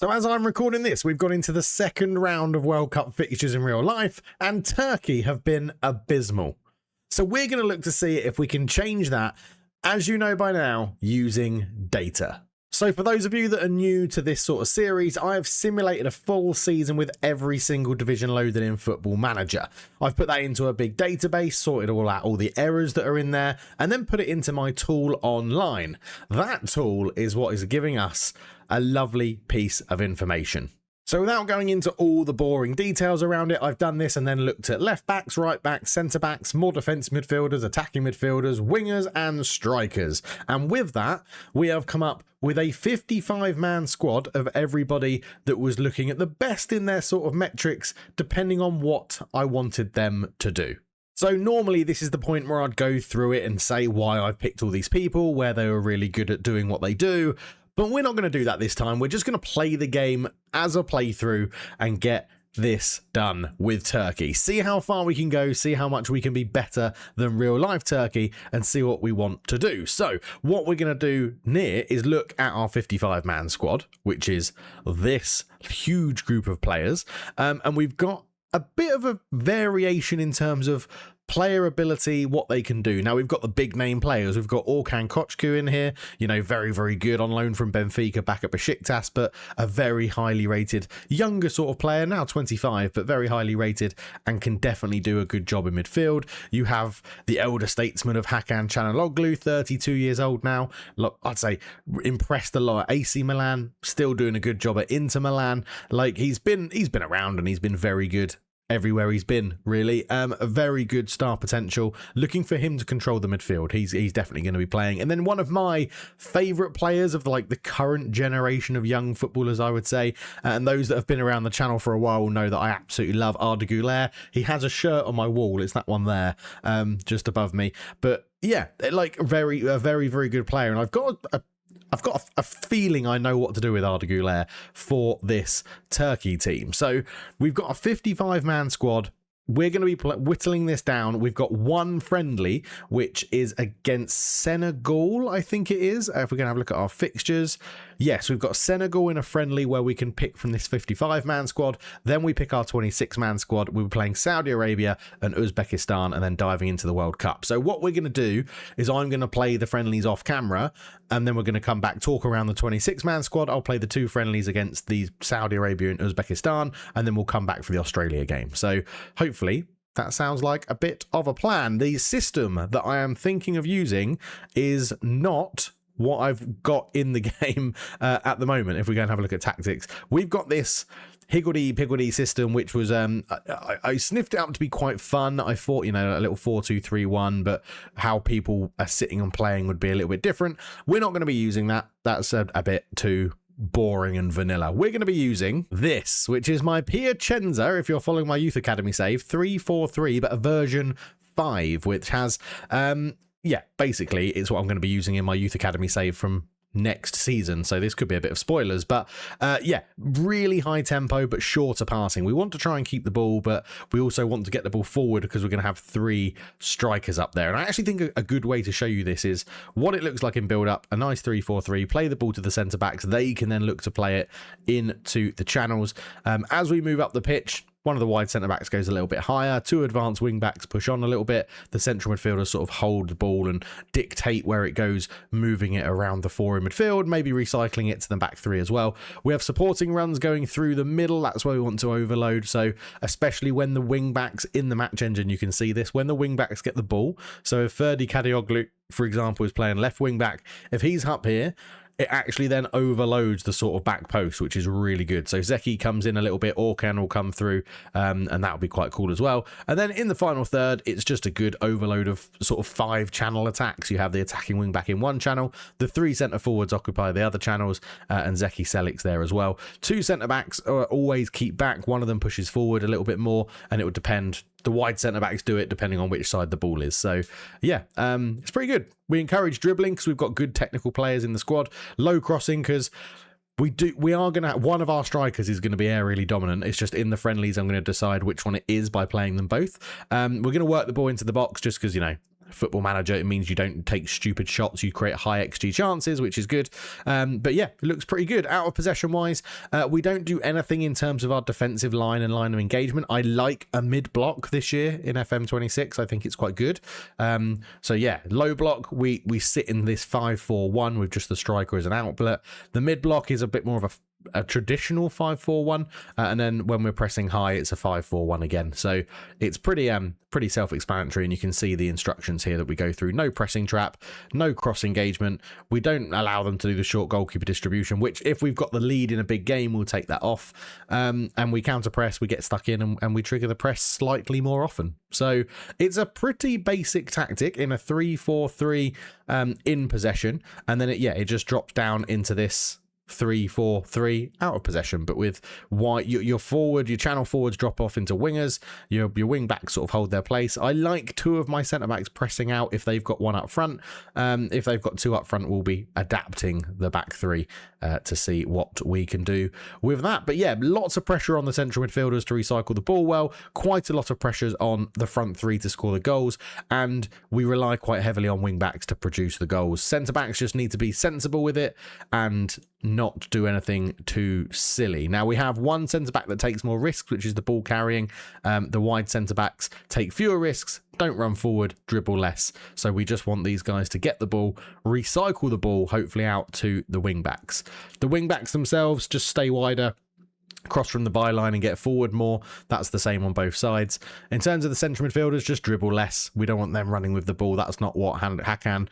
So as I'm recording this, we've gone into the second round of World Cup fixtures in real life, and Turkey have been abysmal. So we're going to look to see if we can change that, as you know by now, using data. So for those of you that are new to this sort of series, I have simulated a full season with every single division loaded in Football Manager. I've put that into a big database, sorted all out, all the errors that are in there, and then put it into my tool online. That tool is what is giving us a lovely piece of information. So without going into all the boring details around it, I've done this and then looked at left backs, right backs, centre backs, more defence midfielders, attacking midfielders, wingers and strikers. And with that, we have come up with a 55-man squad of everybody that was looking at the best in their sort of metrics, depending on what I wanted them to do. So normally this is the point where I'd go through it and say why I've picked all these people, where they were really good at doing what they do. But we're not going to do that this time. We're just going to play the game as a playthrough and get this done with Turkey. See how far we can go, see how much we can be better than real life Turkey, and see what we want to do. So what we're going to do near is look at our 55-man squad, which is this huge group of players. And we've got a bit of a variation in terms of player ability, what they can do. Now we've got the big name players. We've got Orkan Koçku in here, you know, very, very good on loan from Benfica back at Besiktas, but a very highly rated, younger sort of player, now 25, but very highly rated and can definitely do a good job in midfield. You have the elder statesman of Hakan Çalhanoğlu, 32 years old now. Look, I'd say impressed a lot at AC Milan, still doing a good job at Inter Milan. Like he's been around and he's been very good everywhere he's been, really. A very good star potential. Looking for him to control the midfield. He's definitely going to be playing. And then one of my favourite players of the current generation of young footballers, I would say, and those that have been around the channel for a while will know that I absolutely love Arda Güler. He has a shirt on my wall. It's that one there, just above me. But yeah, like a very, very good player. And I've got a feeling I know what to do with Arda Güler for this Turkey team. So we've got a 55-man squad. We're going to be whittling this down. We've got one friendly, which is against Senegal, I think it is. If we're going to have a look at our fixtures. Yes, we've got Senegal in a friendly where we can pick from this 55-man squad. Then we pick our 26-man squad. We'll be playing Saudi Arabia and Uzbekistan and then diving into the World Cup. So what we're going to do is I'm going to play the friendlies off camera and then we're going to come back, talk around the 26-man squad. I'll play the two friendlies against the Saudi Arabia and Uzbekistan, and then we'll come back for the Australia game. So hopefully that sounds like a bit of a plan. The system that I am thinking of using is not what I've got in the game at the moment. If we go and have a look at tactics, we've got this higgledy-piggledy system, which was I sniffed it up to be quite fun. I thought, you know, a little 4-2-3-1, but how people are sitting and playing would be a little bit different. We're not going to be using that. That's a bit too boring and vanilla. We're going to be using this, which is my Piacenza, if you're following my Youth Academy save, 3-4-3, but a version 5, which has yeah, basically it's what I'm going to be using in my Youth Academy save from next season. So this could be a bit of spoilers, but yeah, really high tempo but shorter passing. We want to try and keep the ball, but we also want to get the ball forward because we're going to have 3 strikers up there. And I actually think a good way to show you this is what it looks like in build up. A nice 3-4-3, play the ball to the centre backs. They can then look to play it into the channels. As we move up the pitch, one of the wide centre-backs goes a little bit higher. 2 advanced wing-backs push on a little bit. The central midfielders sort of hold the ball and dictate where it goes, moving it around the 4 in midfield, maybe recycling it to the back 3 as well. We have supporting runs going through the middle. That's where we want to overload. So especially when the wing-backs in the match engine, you can see this, when the wing-backs get the ball. So if Ferdi Kadioglu, for example, is playing left wing-back, if he's up here, it actually then overloads the sort of back post, which is really good. So Zeki comes in a little bit, Orkan will come through, and that'll be quite cool as well. And then in the final third, it's just a good overload of sort of 5 channel attacks. You have the attacking wing back in one channel, the 3 centre forwards occupy the other channels, and Zeki Selik's there as well. 2 centre backs always keep back. One of them pushes forward a little bit more, and it would depend. The wide centre-backs do it depending on which side the ball is. So, yeah, it's pretty good. We encourage dribbling because we've got good technical players in the squad. Low crossing because we are going to... One of our strikers is going to be aerially dominant. It's just in the friendlies I'm going to decide which one it is by playing them both. We're going to work the ball into the box just because, you know, Football Manager, it means you don't take stupid shots, you create high XG chances, which is good. But yeah, it looks pretty good. Out of possession wise, we don't do anything in terms of our defensive line and line of engagement. I like a mid block this year in FM26. I think it's quite good. So yeah, low block, we sit in this 5-4-1 with just the striker as an outlet. The mid block is a bit more of a traditional 5-4-1, and then when we're pressing high, it's a 5-4-1 again. So it's pretty self-explanatory, and you can see the instructions here that we go through. No pressing trap, no cross engagement. We don't allow them to do the short goalkeeper distribution, which if we've got the lead in a big game, we'll take that off. And we counter press, we get stuck in, and we trigger the press slightly more often. So it's a pretty basic tactic in a 3-4-3 in possession, and then it just drops down into this 3-4-3 out of possession, but with your channel forwards drop off into wingers, your wing backs sort of hold their place. I like two of my centre backs pressing out if they've got one up front. If they've got two up front, we'll be adapting the back three to see what we can do with that. But yeah, lots of pressure on the central midfielders to recycle the ball well, quite a lot of pressures on the front three to score the goals, and we rely quite heavily on wing backs to produce the goals. Centre backs just need to be sensible with it and not do anything too silly. Now we have one centre back that takes more risks, which is the ball carrying. The wide centre backs take fewer risks, don't run forward, dribble less. So we just want these guys to get the ball, recycle the ball, hopefully out to the wing backs. The wing backs themselves just stay wider, cross from the byline and get forward more. That's the same on both sides. In terms of the central midfielders, just dribble less. We don't want them running with the ball. That's not what Hakan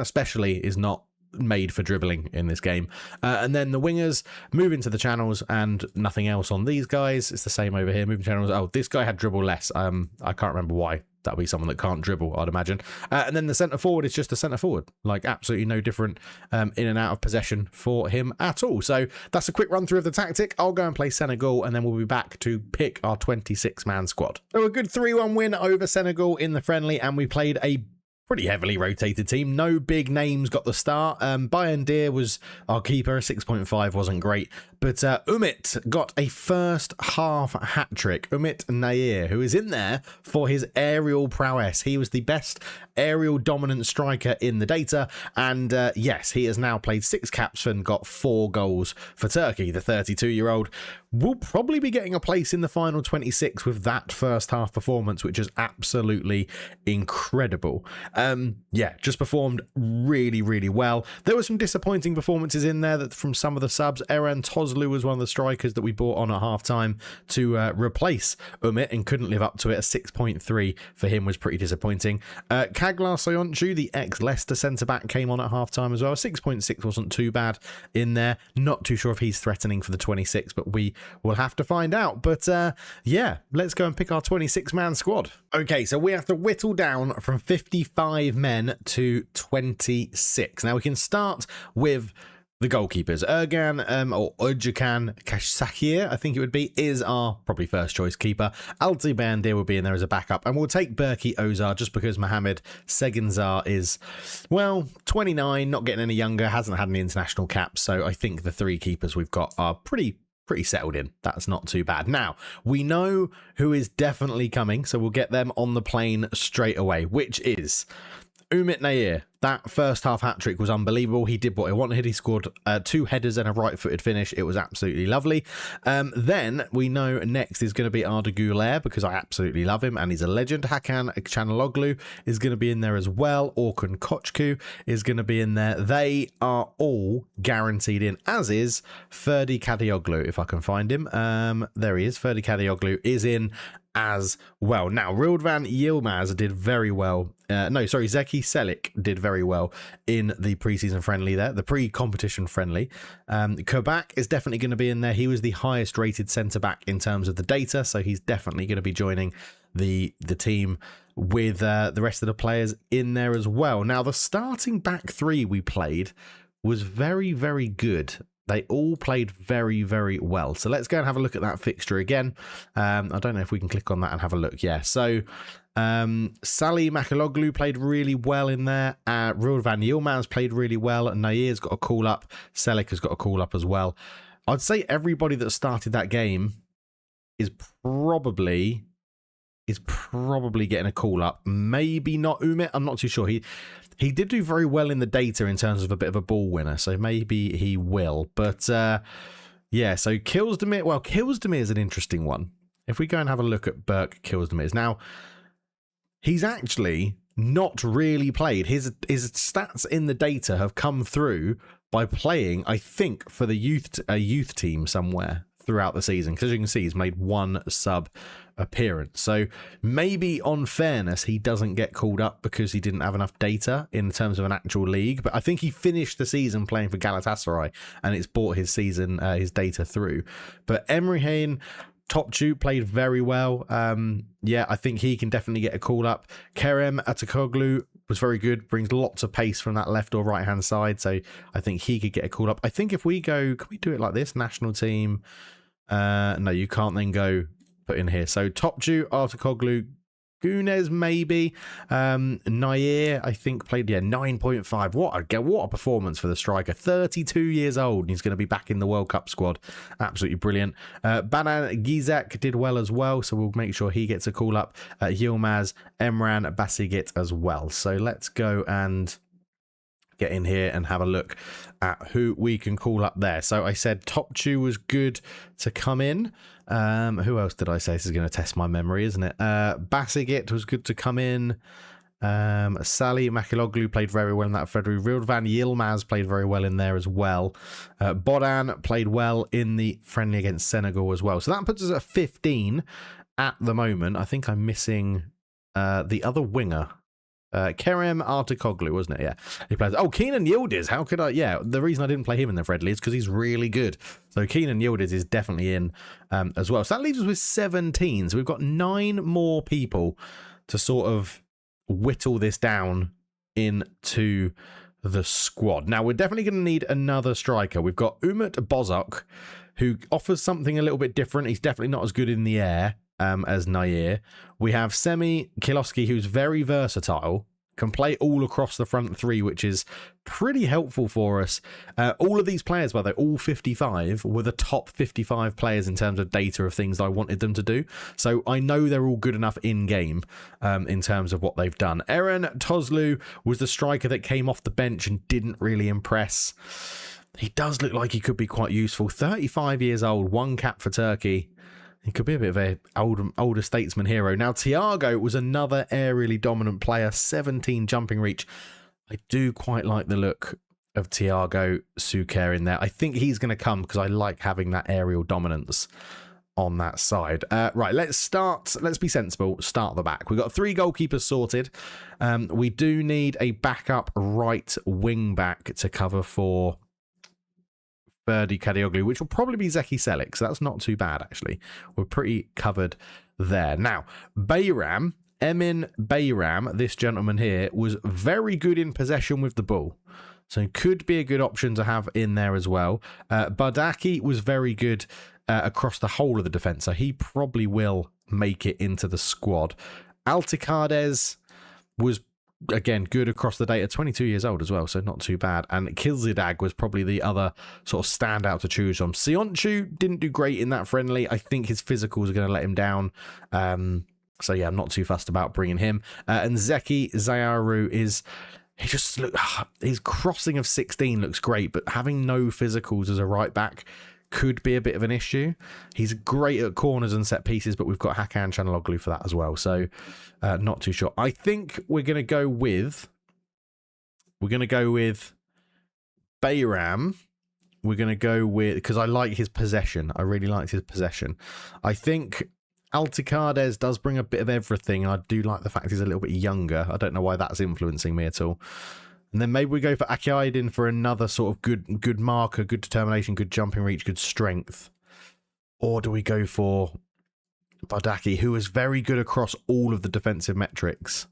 especially is not made for dribbling in this game. And then the wingers move into the channels and nothing else on these guys. It's the same over here, moving channels. Oh, this guy had dribble less. I can't remember why. That'll be someone that can't dribble, I'd imagine. And then the centre forward is just a centre forward, like absolutely no different in and out of possession for him at all. So that's a quick run through of the tactic. I'll go and play Senegal, and then we'll be back to pick our 26-man squad. So a good 3-1 win over Senegal in the friendly, and we played a pretty heavily rotated team. No big names got the start. Bayendir was our keeper. 6.5 wasn't great. But Umit got a first half hat trick. Umit Nair, who is in there for his aerial prowess. He was the best aerial dominant striker in the data. And yes, he has now played 6 caps and got 4 goals for Turkey. The 32-year-old will probably be getting a place in the final 26 with that first half performance, which is absolutely incredible. Yeah, just performed really, really well. There were some disappointing performances in there that from some of the subs. Eren Tozlu was one of the strikers that we brought on at halftime to replace Umit and couldn't live up to it. A 6.3 for him was pretty disappointing. Kaglar Soyuncu, the ex-Leicester centre-back, came on at halftime as well. 6.6 wasn't too bad in there. Not too sure if he's threatening for the 26, but we will have to find out. But yeah, let's go and pick our 26-man squad. Okay, so we have to whittle down from 55 men to 26. Now we can start with the goalkeepers. Ergan or Özcan Kashsakir, I think it would be, is our probably first choice keeper. Altay Bayendir will be in there as a backup, and we'll take Berkey Ozar just because Mohamed Seginzar is, well, 29, not getting any younger, hasn't had any international caps, so I think the 3 keepers we've got are pretty settled in. That's not too bad. Now, we know who is definitely coming, so we'll get them on the plane straight away, which is Umit Nair. That first half hat-trick was unbelievable. He did what he wanted. He scored 2 headers and a right-footed finish. It was absolutely lovely. Then we know next is going to be Arda Güler, because I absolutely love him and he's a legend. Hakan Çalhanoğlu is going to be in there as well. Orkun Koçku is going to be in there. They are all guaranteed in, as is Ferdi Kadıoğlu, if I can find him. There he is. Ferdi Kadıoğlu is in as well. Now, Rıdvan Yılmaz did very well. Zeki Çelik did very well in the preseason friendly there, the pre-competition friendly. Kabak is definitely going to be in there. He was the highest rated centre-back in terms of the data, so he's definitely going to be joining the team with the rest of the players in there as well. Now, the starting back 3 we played was very, very good. They all played very, very well. So let's go and have a look at that fixture again. I don't know if we can click on that and have a look. Yeah, so Salih Makaloglu played really well in there. Rıdvan Yılmaz played really well. Nair's got a call up. Çelik has got a call up as well. I'd say everybody that started that game is probably is probably getting a call up. Maybe not Umit. I'm not too sure. He did do very well in the data in terms of a bit of a ball winner, so maybe he will. But yeah, so Kilsdemir. Well, Kilsdemir is an interesting one. If we go and have a look at Berk Kilsdemir's now, he's actually not really played. His stats in the data have come through by playing, I think, for the youth team somewhere throughout the season. Because as you can see, he's made one sub appearance. So maybe on fairness, he doesn't get called up because he didn't have enough data in terms of an actual league. But I think he finished the season playing for Galatasaray, and it's brought his season, his data through. But Emrehan Topçu played very well. Yeah, I think he can definitely get a call up. Kerem Atakoglu was very good, brings lots of pace from that left or right hand side, so I think he could get a call up. I think if we go, can we do it like this? National team. No, you can't then go put in here. So Topçu, Atakoglu, Gunes maybe. Nair, I think, played 9.5. What a performance for the striker. 32 years old, and he's going to be back in the World Cup squad. Absolutely brilliant. Banan Gizek did well as well, so we'll make sure he gets a call up. Yilmaz, Emran Basigit as well. So let's go and get in here and have a look at who we can call up there. So I said Topçu was good to come in. Who else did I say? This is going to test my memory, isn't it? Basigit was good to come in. Salih Makiloglu played very well in that Frederick. Rilvan Yilmaz played very well in there as well. Bodan played well in the friendly against Senegal as well. So that puts us at 15 at the moment. I think I'm missing the other winger. Kerem Artikoglu, wasn't it? Yeah, he plays. Oh, Kenan Yildiz. How could I? Yeah, the reason I didn't play him in the friendly is because he's really good. So Kenan Yildiz is definitely in as well. So that leaves us with 17. So we've got 9 more people to sort of whittle this down into the squad. Now we're definitely going to need another striker. We've got Umut Bozok, who offers something a little bit different. He's definitely not as good in the air as Nair. We have Semi Kiloski, who's very versatile, can play all across the front three, which is pretty helpful for us. All of these players, by the way, all 55, were the top 55 players in terms of data of things I wanted them to do. So I know they're all good enough in-game in terms of what they've done. Eren Tozlu was the striker that came off the bench and didn't really impress. He does look like he could be quite useful. 35 years old, 1 cap for Turkey. He could be a bit of an older statesman hero. Now, Thiago was another aerially dominant player, 17 jumping reach. I do quite like the look of Thiago Suker in there. I think he's going to come because I like having that aerial dominance on that side. Right, let's be sensible, start the back. We've got 3 goalkeepers sorted. We do need a backup right wing back to cover for Ferdi Kadioglu, which will probably be Zeki Selik, so that's not too bad, actually. We're pretty covered there. Now, Bayram, Emin Bayram, this gentleman here, was very good in possession with the ball, so could be a good option to have in there as well. Bardaki was very good across the whole of the defence, so he probably will make it into the squad. Alticades was again good across the data, 22 years old as well, so not too bad. And Kilzidag was probably the other sort of standout to choose from. Sionchu didn't do great in that friendly. I think his physicals are going to let him down. So yeah, I'm not too fussed about bringing him. And Zeki Zayaru is, his crossing of 16 looks great, but having no physicals as a right back could be a bit of an issue. He's great at corners and set pieces, but we've got Hakan Çalhanoğlu for that as well. So not too sure. I think we're going to go with Bayram. We're going to go with, because I like his possession. I really liked his possession. I think Alticades does bring a bit of everything. I do like the fact he's a little bit younger. I don't know why that's influencing me at all. And then maybe we go for Akiaidin for another sort of good marker, good determination, good jumping reach, good strength. Or do we go for Bardaki, who is very good across all of the defensive metrics?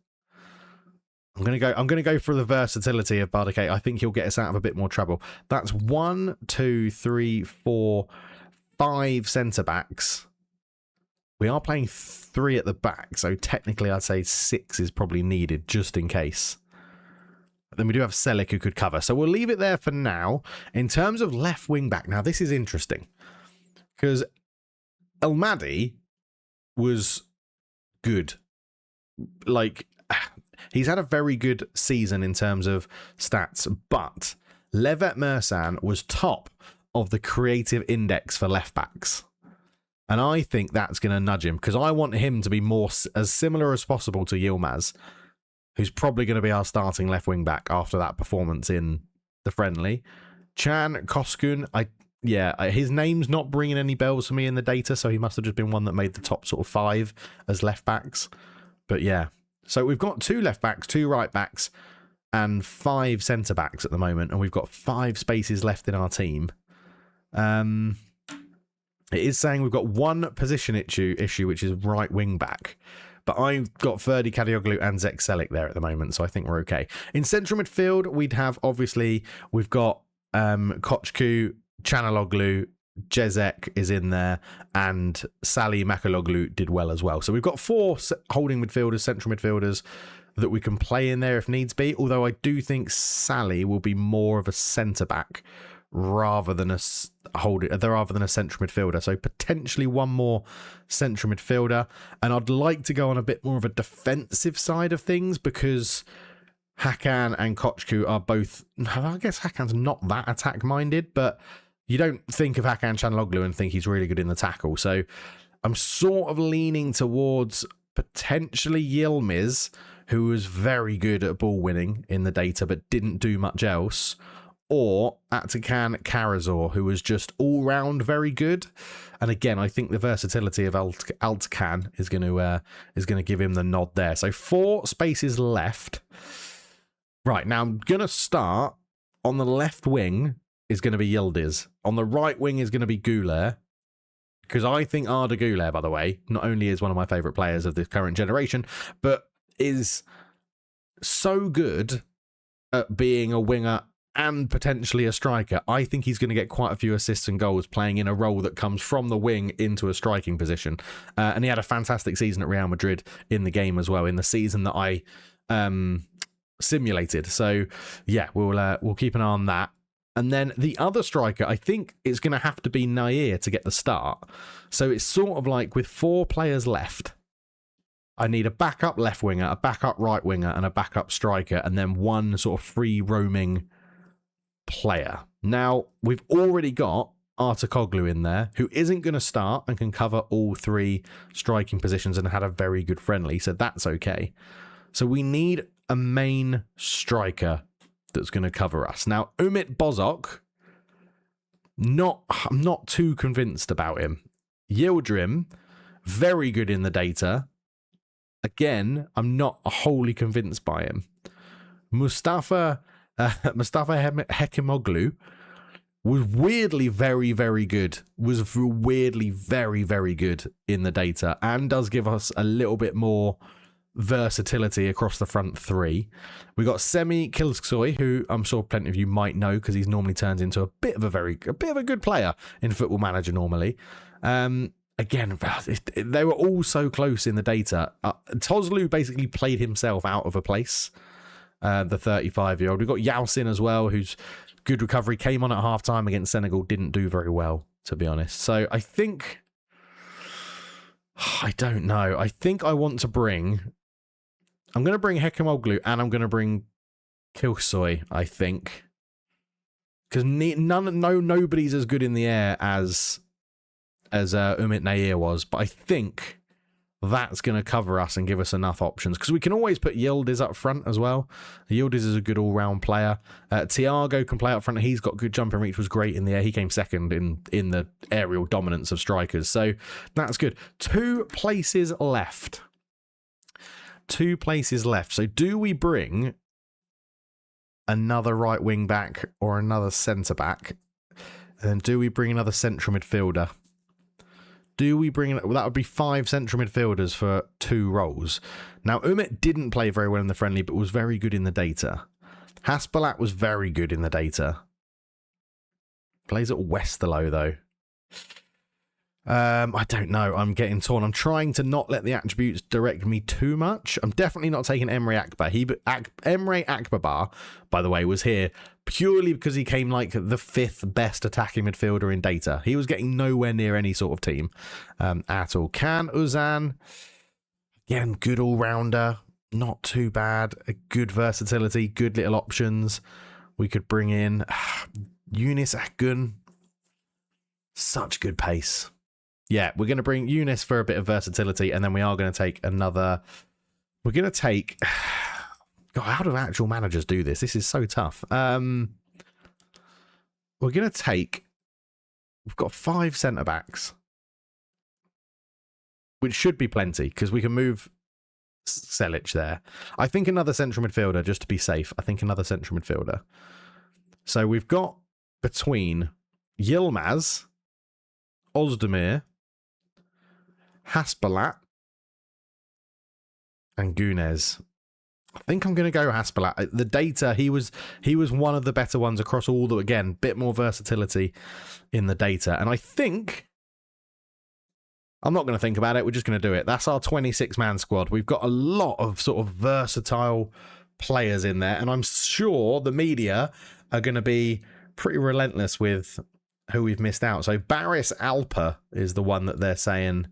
I'm gonna go for the versatility of Bardaki. I think he'll get us out of a bit more trouble. That's 1, 2, 3, 4, 5 centre backs. We are playing 3 at the back, so technically I'd say 6 is probably needed just in case. Then we do have Selik who could cover. So we'll leave it there for now. In terms of left wing back, now this is interesting because El Mahdi was good. Like, he's had a very good season in terms of stats, but Levet Mersan was top of the creative index for left backs. And I think that's going to nudge him, because I want him to be more as similar as possible to Yilmaz, who's probably going to be our starting left wing back after that performance in the friendly. Can Koskun, his name's not bringing any bells for me in the data, so he must have just been one that made the top sort of 5 as left backs. But yeah, so we've got 2 left backs, 2 right backs, and 5 centre backs at the moment, and we've got 5 spaces left in our team. It is saying we've got 1 position issue, which is right wing back. But I've got Ferdi Kadioglu and Zek Selik there at the moment, so I think we're okay. In central midfield, we've got Kochku, Chanaloglu, Jezek is in there, and Sally Makaloglu did well as well. So we've got 4 holding midfielders, central midfielders, that we can play in there if needs be, although I do think Sally will be more of a centre-back rather than a central midfielder. So potentially 1 more central midfielder, and I'd like to go on a bit more of a defensive side of things, because Hakan and Kochku are both, I guess Hakan's not that attack minded, but you don't think of Hakan Chanaloglu and think he's really good in the tackle. So I'm sort of leaning towards potentially Yilmaz, who was very good at ball winning in the data but didn't do much else, or Atakan Karazor, who was just all round very good. And again, I think the versatility of Altakan is going to give him the nod there. So 4 spaces left. Right, now I'm going to start on the left wing is going to be Yildiz. On the right wing is going to be Güler, because I think Arda Güler, by the way, not only is one of my favourite players of the current generation, but is so good at being a winger and potentially a striker. I think he's going to get quite a few assists and goals playing in a role that comes from the wing into a striking position. And he had a fantastic season at Real Madrid in the game as well, in the season that I simulated. So yeah, we'll keep an eye on that. And then the other striker, I think it's going to have to be Nair to get the start. So it's sort of like with 4 players left, I need a backup left winger, a backup right winger, and a backup striker, and then 1 sort of free roaming player. Now, we've already got Artakoglu in there, who isn't going to start and can cover all 3 striking positions and had a very good friendly, so that's okay. So we need a main striker that's going to cover us. Now, Umit Bozok, I'm not too convinced about him. Yildirim, very good in the data. Again, I'm not wholly convinced by him. Mustafa Hekimoglu was weirdly very, very good. Was weirdly very, very good in the data, and does give us a little bit more versatility across the front 3. We got Semi Kilskoy, who I'm sure plenty of you might know because he's normally turns into a bit of a good player in Football Manager normally. Again, they were all so close in the data. Toslu basically played himself out of a place. The 35-year-old. We've got Yausin as well, who's good recovery, came on at half-time against Senegal, didn't do very well, to be honest. So I think, I don't know. I think I'm going to bring Hekimoglu and I'm going to bring Kilsoy, I think. Because nobody's as good in the air as Umit Nair was, but I think that's going to cover us and give us enough options, because we can always put Yildiz up front as well. Yildiz is a good all-round player. Thiago can play up front. He's got good jumping reach, was great in the air. He came second in the aerial dominance of strikers, so that's good. 2 places left. 2 places left. So do we bring another right wing back or another centre back? And then do we bring another central midfielder? Do we bring... Well, that would be 5 central midfielders for 2 roles. Now, Umit didn't play very well in the friendly, but was very good in the data. Haspalat was very good in the data. Plays at Westerlo, though. I don't know. I'm getting torn. I'm trying to not let the attributes direct me too much. I'm definitely not taking Emre Akbar. Emre Akbar, by the way, was here purely because he came like the 5th best attacking midfielder in data. He was getting nowhere near any sort of team at all. Can Uzan? Again, good all-rounder. Not too bad. A good versatility. Good little options. We could bring in Eunice Akgun. Such good pace. Yeah, we're going to bring Eunice for a bit of versatility, and then we are going to take another... We're going to take... God, how do actual managers do this? This is so tough. We're going to take... We've got 5 centre-backs, which should be plenty, because we can move Selic there. I think another central midfielder, just to be safe. I think another central midfielder. So we've got between Yilmaz, Ozdemir, Hasbulat, and Gunez. I think I'm going to go Hasbulat. The data, he was one of the better ones across all the, again, bit more versatility in the data. And I think, I'm not going to think about it, we're just going to do it. That's our 26-man squad. We've got a lot of sort of versatile players in there, and I'm sure the media are going to be pretty relentless with who we've missed out. So Baris Alper is the one that they're saying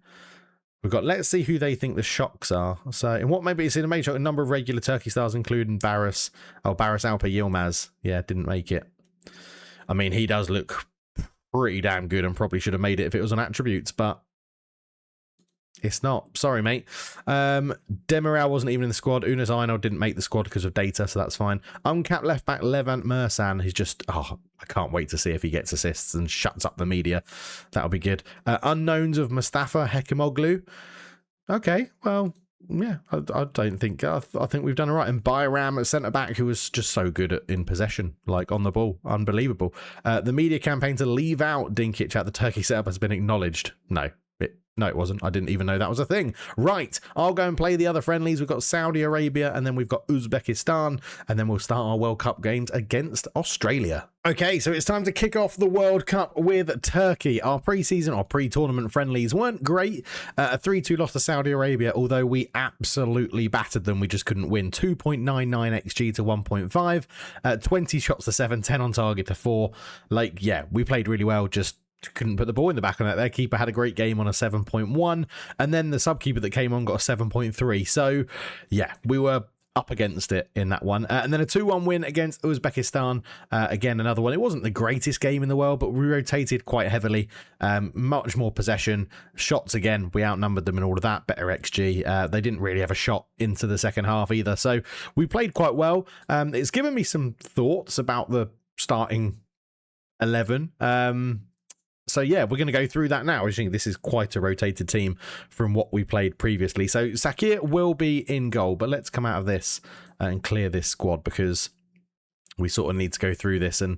we've got. Let's see who they think the shocks are. So in what maybe it's in a major shock, a number of regular Turkey stars, including Baris Alper Yilmaz. Yeah, didn't make it. I mean, he does look pretty damn good and probably should have made it if it was on attributes, but it's not. Sorry, mate. Demiral wasn't even in the squad. Unas Einol didn't make the squad because of data, so that's fine. Uncapped left back Levant Mersan. He's just, I can't wait to see if he gets assists and shuts up the media. That'll be good. Unknowns of Mustafa Hekimoglu. Okay, well, yeah, I don't think, I think we've done all right. And Bayram at centre back, who was just so good in possession, like on the ball. Unbelievable. The media campaign to leave out Dinkic at the Turkey setup has been acknowledged. No, it wasn't. I didn't even know that was a thing. Right, I'll go and play the other friendlies. We've got Saudi Arabia, and then we've got Uzbekistan, and then we'll start our World Cup games against Australia. Okay, so it's time to kick off the World Cup with Turkey. Our pre-season or pre-tournament friendlies weren't great. A 3-2 loss to Saudi Arabia, although we absolutely battered them. We just couldn't win. 2.99 XG to 1.5. 20 shots to 7, 10 on target to 4. Like, yeah, we played really well, just couldn't put the ball in the back of that. Their keeper had a great game on a 7.1, and then the sub keeper that came on got a 7.3. So yeah, we were up against it in that one. And then a 2-1 win against Uzbekistan. Again, another one. It wasn't the greatest game in the world, but we rotated quite heavily. Much more possession. Shots, again, we outnumbered them and all of that. Better XG. They didn't really have a shot into the second half either. So we played quite well. It's given me some thoughts about the starting 11. So yeah, we're going to go through that now. I think this is quite a rotated team from what we played previously. So Sakir will be in goal, but let's come out of this and clear this squad because we sort of need to go through this and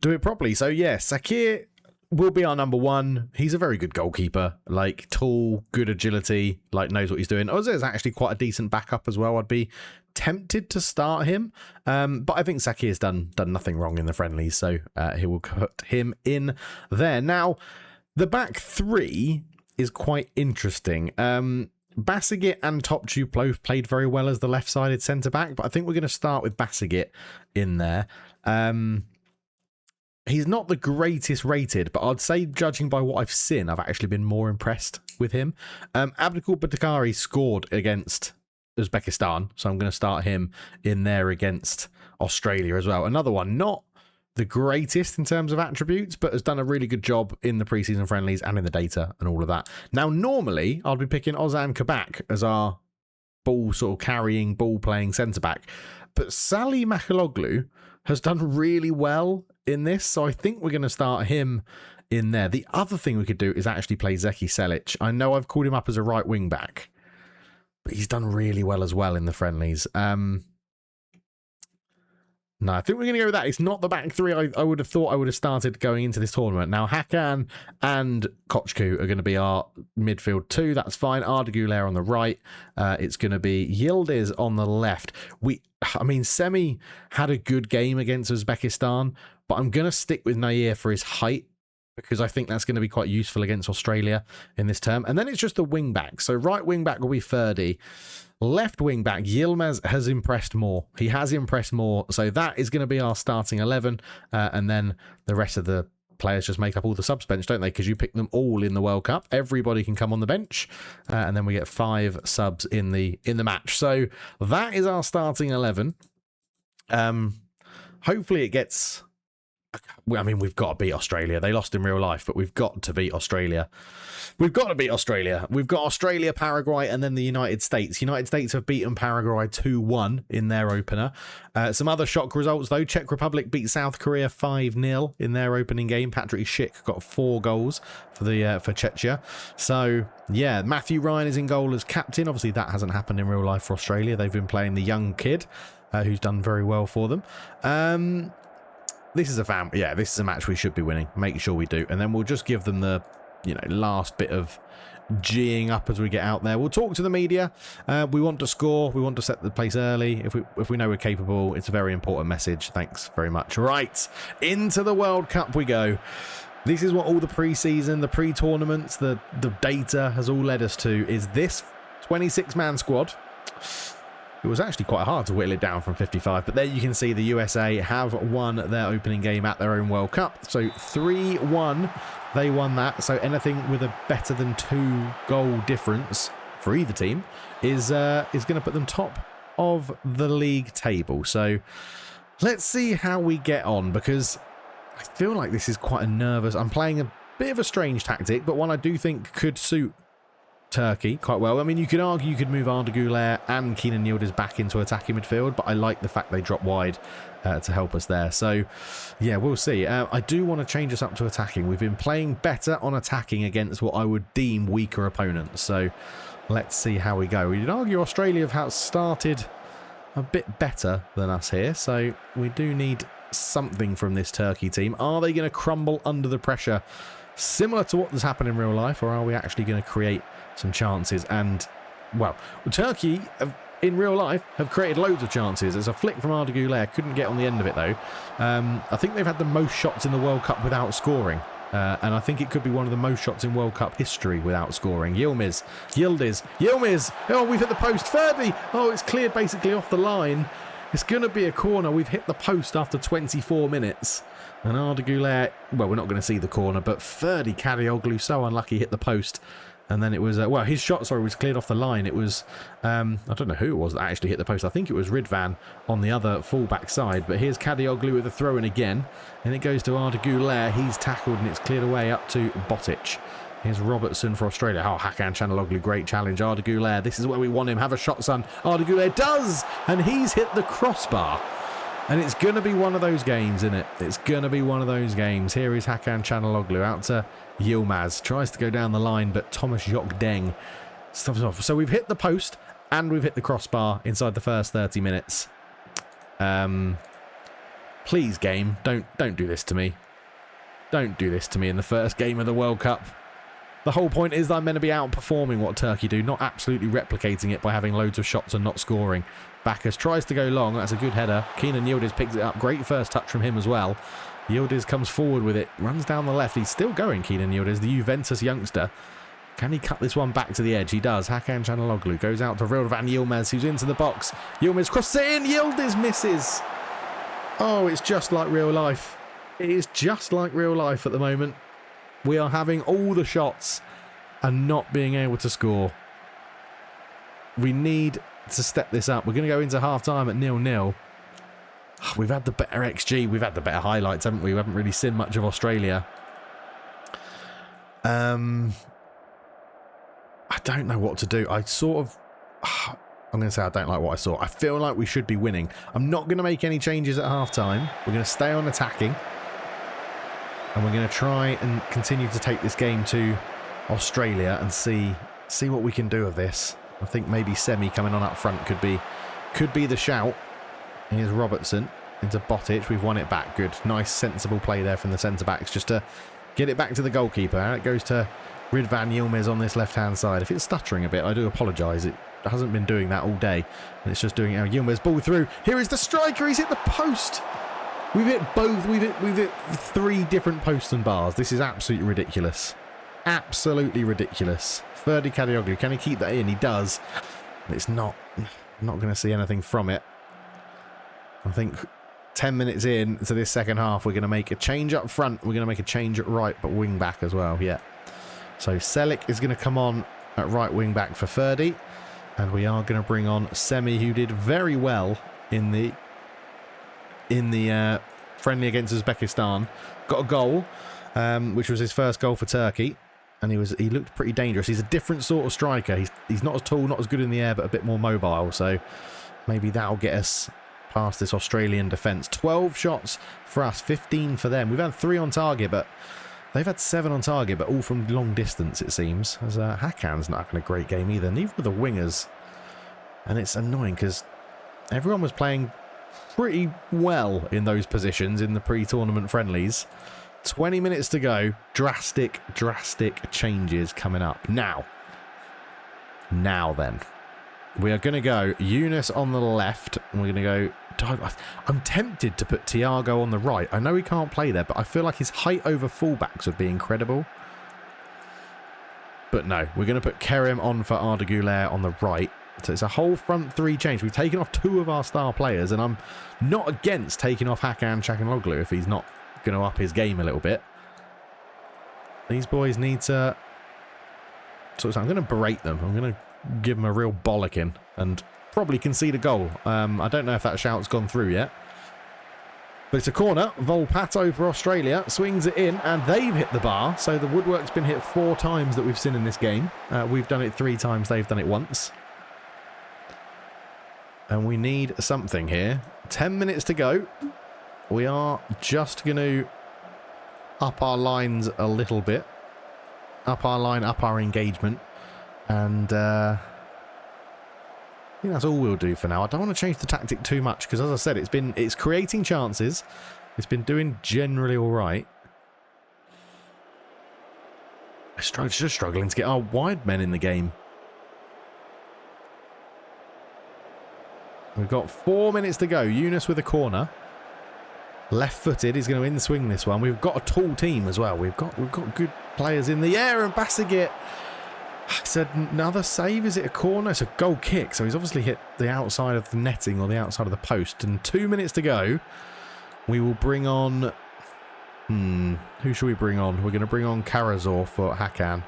do it properly. So yeah, Sakir will be our number 1. He's a very good goalkeeper, like tall, good agility, like knows what he's doing. Oz is actually quite a decent backup as well. I'd be tempted to start him, but I think Sakir's done nothing wrong in the friendlies, so he will put him in there. Now, the back 3 is quite interesting. Basagit and Topçu both played very well as the left-sided centre-back, but I think we're going to start with Basagit in there. He's not the greatest rated, but I'd say, judging by what I've seen, I've actually been more impressed with him. Abdul Batakari scored against Uzbekistan, so I'm going to start him in there against Australia as well. Another one, not the greatest in terms of attributes, but has done a really good job in the preseason friendlies and in the data and all of that. Now, normally, I'd be picking Ozan Kabak as our ball sort of carrying, ball playing centre-back, but Salih Makaloglu has done really well in this, so I think we're going to start him in there. The other thing we could do is actually play Zeki Selic. I know I've called him up as a right wing back, but he's done really well as well in the friendlies. No, I think we're going to go with that. It's not the back 3 I would have thought I would have started going into this tournament. Now, Hakan and Kochku are going to be our midfield 2. That's fine. Arda Güler on the right. It's going to be Yildiz on the left. Semi had a good game against Uzbekistan, but I'm going to stick with Nair for his height, because I think that's going to be quite useful against Australia in this term. And then it's just the wing back. So right wing back will be Ferdi. Left wing back, Yilmaz has impressed more. He has impressed more. So that is going to be our starting 11. And then the rest of the players just make up all the subs bench, don't they? Because you pick them all in the World Cup. Everybody can come on the bench, and then we get 5 subs in the match. So that is our starting 11. Hopefully it gets... I mean, we've got to beat Australia. They lost in real life, but we've got to beat Australia. We've got to beat Australia. We've got Australia, Paraguay, and then the United States. United States have beaten Paraguay 2-1 in their opener. Some other shock results, though. Czech Republic beat South Korea 5-0 in their opening game. Patrick Schick got 4 goals for Czechia. So, yeah, Matthew Ryan is in goal as captain. Obviously, that hasn't happened in real life for Australia. They've been playing the young kid, who's done very well for them. This is this is a match we should be winning. Make sure we do. And then we'll just give them the, last bit of geeing up as we get out there. We'll talk to the media. We want to score. We want to set the pace early. If we know we're capable, it's a very important message. Thanks very much. Right, into the World Cup we go. This is what all the pre-season, the pre-tournaments, the data has all led us to, is this 26-man squad. It was actually quite hard to whittle it down from 55, but there you can see the USA have won their opening game at their own World Cup. So 3-1, they won that. So anything with a better than 2-goal difference for either team is going to put them top of the league table. So let's see how we get on, because I feel like this is quite a nervous... I'm playing a bit of a strange tactic, but one I do think could suit Turkey quite well. I mean, you could argue you could move Arda Güler and Kenan Yildiz back into attacking midfield, but I like the fact they drop wide to help us there. So, yeah, we'll see. I do want to change us up to attacking. We've been playing better on attacking against what I would deem weaker opponents. So, let's see how we go. We'd argue Australia have started a bit better than us here, so we do need something from this Turkey team. Are they going to crumble under the pressure, similar to what has happened in real life, or are we actually going to create some chances? And, well, Turkey in real life have created loads of chances. There's a flick from Arda Güler, couldn't get on the end of it though. I think they've had the most shots in the World Cup without scoring, and I think it could be one of the most shots in World Cup history without scoring. Yildiz, oh, we've hit the post. Ferdy, oh, it's cleared basically off the line. It's going to be a corner. We've hit the post after 24 minutes. And Arda Güler, well, we're not going to see the corner, but Ferdy Kadioglu, so unlucky, hit the post. And then it was, well, his shot, was cleared off the line. It was, I don't know who it was that actually hit the post. I think it was Ridvan on the other fullback side. But here's Kadioglu with a throw-in again. And it goes to Arda Güler. He's tackled and it's cleared away up to Botic. Here's Robertson for Australia. Oh, Hakan Çalhanoğlu, great challenge. Arda Güler, this is where we want him. Have a shot, son. Arda Güler does! And he's hit the crossbar. And it's going to be one of those games, isn't it? It's going to be one of those games. Here is Hakan Çalhanoğlu out to Yilmaz. Tries to go down the line, but Thomas Jokdeng stuffs off. So we've hit the post and we've hit the crossbar inside the first 30 minutes. Please, game, don't do this to me. Don't do this to me in the first game of the World Cup. The whole point is that I'm meant to be outperforming what Turkey do, not absolutely replicating it by having loads of shots and not scoring. Bacchus tries to go long. That's a good header. Kenan Yildiz picks it up. Great first touch from him as well. Yildiz comes forward with it. Runs down the left. He's still going, Kenan Yildiz, the Juventus youngster. Can he cut this one back to the edge? He does. Hakan Çalhanoğlu goes out to Rilvan Yilmaz, who's into the box. Yilmaz crosses it in. Yildiz misses. Oh, it's just like real life. It is just like real life at the moment. We are having all the shots and not being able to score. We need to step this up. We're going to go into half-time at 0-0. We've had the better XG. We've had the better highlights, haven't we? We haven't really seen much of Australia. I don't know what to do. I'm going to say I don't like what I saw. I feel like we should be winning. I'm not going to make any changes at half-time. We're going to stay on attacking. And we're going to try and continue to take this game to Australia and see what we can do of this. I think maybe Semi coming on up front could be the shout. Here's Robertson into Botic. We've won it back. Good. Nice, sensible play there from the centre-backs just to get it back to the goalkeeper. And it goes to Ridvan Yilmaz on this left-hand side. If it's stuttering a bit, I do apologise. It hasn't been doing that all day. And it's just doing it. Yilmaz ball through. Here is the striker. He's hit the post. We've hit both. We've hit 3 different posts and bars. This is absolutely ridiculous. Absolutely ridiculous. Ferdy Kadioglu, can he keep that in? He does. But it's not going to see anything from it. I think 10 minutes in to this second half, we're going to make a change up front. We're going to make a change at right, but wing back as well. Yeah. So Selic is going to come on at right wing back for Ferdy. And we are going to bring on Semi, who did very well in the friendly against Uzbekistan. Got a goal, which was his first goal for Turkey. And he looked pretty dangerous. He's a different sort of striker. He's not as tall, not as good in the air, but a bit more mobile. So maybe that'll get us past this Australian defence. 12 shots for us, 15 for them. We've had 3 on target, but they've had 7 on target, but all from long distance, it seems. As Hakan's not having a great game either. Neither are the wingers. And it's annoying because everyone was playing pretty well in those positions in the pre-tournament friendlies. 20 minutes to go. Drastic changes coming up. Now then. We are going to go Yunus on the left. And we're going to go... I'm tempted to put Thiago on the right. I know he can't play there, but I feel like his height over fullbacks would be incredible. But no, we're going to put Kerem on for Arda Güler on the right. So it's a whole front 3 change. We've taken off 2 of our star players, and I'm not against taking off Hakan Çalhanoğlu if he's not going to up his game a little bit. These boys need to... So I'm going to berate them. I'm going to give them a real bollocking and probably concede a goal. I don't know if that shout's gone through yet. But it's a corner. Volpato for Australia swings it in, and they've hit the bar. So the woodwork's been hit 4 times that we've seen in this game. We've done it 3 times. They've done it once. And we need something here. 10 minutes to go. We are just going to up our lines a little bit. Up our line, up our engagement. And I think that's all we'll do for now. I don't want to change the tactic too much because, as I said, it's creating chances. It's been doing generally all right. Just struggling to get our wide men in the game. We've got 4 minutes to go. Yunus with a corner. Left-footed. He's going to in-swing this one. We've got a tall team as well. We've got good players in the air, and Basagit. It's another save. Is it a corner? It's a goal kick. So he's obviously hit the outside of the netting or the outside of the post. And 2 minutes to go. We will bring on... who should we bring on? We're going to bring on Karazor for Hakan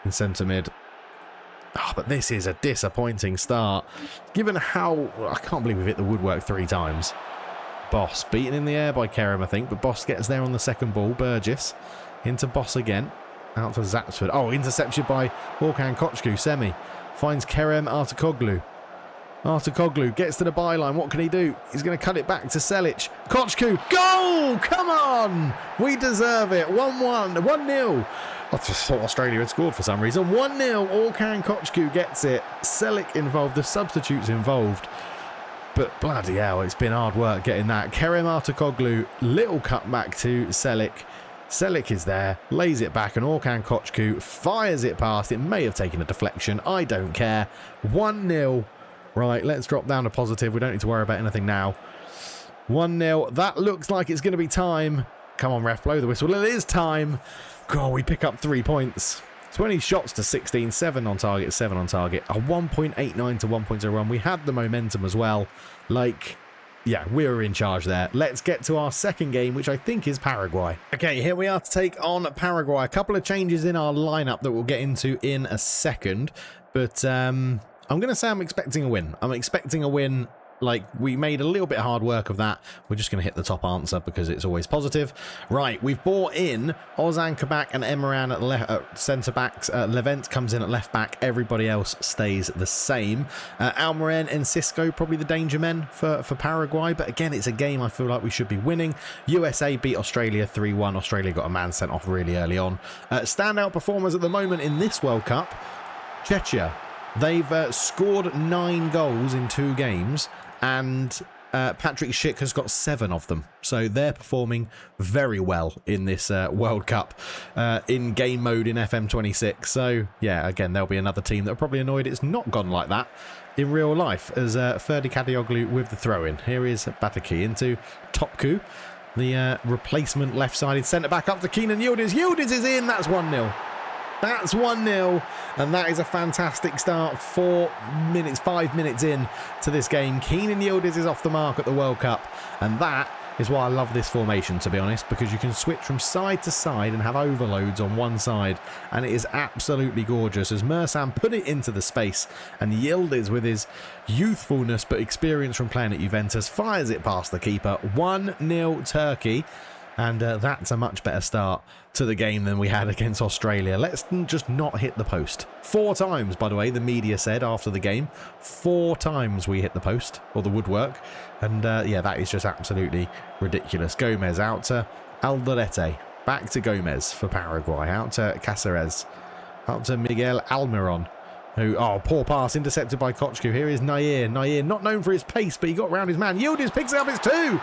in centre mid. Oh, but this is a disappointing start. Given how... I can't believe we've hit the woodwork 3 times. Boss beaten in the air by Kerem, I think. But Boss gets there on the second ball. Burgess into Boss again. Out to Zapsford. Oh, intercepted by Orkan Koçku. Semi finds Kerem Artukoglu. Artukoglu gets to the byline. What can he do? He's going to cut it back to Selic. Koçku. Goal! Come on! We deserve it. 1-1. 1-0. I just thought Australia had scored for some reason. 1-0. Orkan Koçku gets it. Selic involved. The substitutes involved. But bloody hell, it's been hard work getting that. Kerem Artukoglu. Little cut back to Selic. Selic is there, lays it back, and Orkan Koçku fires it past. It may have taken a deflection. I don't care. 1-0. Right, let's drop down to positive. We don't need to worry about anything now. 1-0. That looks like it's going to be time. Come on, ref, blow the whistle. It is time. God, we pick up 3 points. 20 shots to 16. 7 on target, 7 on target. A 1.89 to 1.01. We had the momentum as well. Like... yeah, we were in charge there. Let's get to our second game, which I think is Paraguay. Okay, here we are to take on Paraguay. A couple of changes in our lineup that we'll get into in a second. But I'm going to say I'm expecting a win. I'm expecting a win. Like, we made a little bit of hard work of that. We're just going to hit the top answer because it's always positive. Right, we've brought in Ozan Kabak and Emirhan at centre-backs. Levent comes in at left-back. Everybody else stays the same. Almiron and Cisco, probably the danger men for Paraguay. But again, it's a game I feel like we should be winning. USA beat Australia 3-1. Australia got a man sent off really early on. Standout performers at the moment in this World Cup, Czechia. They've scored 9 goals in 2 games. And Patrick Schick has got 7 of them. So they're performing very well in this World Cup in game mode in FM26. So, yeah, again, there'll be another team that are probably annoyed it's not gone like that in real life. As Ferdi Kadioglu with the throw-in. Here is Bataki into Topku. The replacement left-sided centre-back up to Kenan Yildiz. Yildiz is in. That's 1-0. That's 1-0, and that is a fantastic start. 5 minutes in to this game. Kenan Yildiz is off the mark at the World Cup, and that is why I love this formation, to be honest, because you can switch from side to side and have overloads on one side, and it is absolutely gorgeous as Mersan put it into the space, and Yildiz, with his youthfulness but experience from playing at Juventus, fires it past the keeper. 1-0 Turkey. And that's a much better start to the game than we had against Australia. Let's just not hit the post. 4 times, by the way, the media said after the game. 4 times we hit the post, or the woodwork. And yeah, that is just absolutely ridiculous. Gomez out to Alderete. Back to Gomez for Paraguay. Out to Cáceres. Out to Miguel Almiron. Who, oh, poor pass intercepted by Kochku. Here is Nair. Nair, not known for his pace, but he got round his man. Yildiz picks it up, it's 2.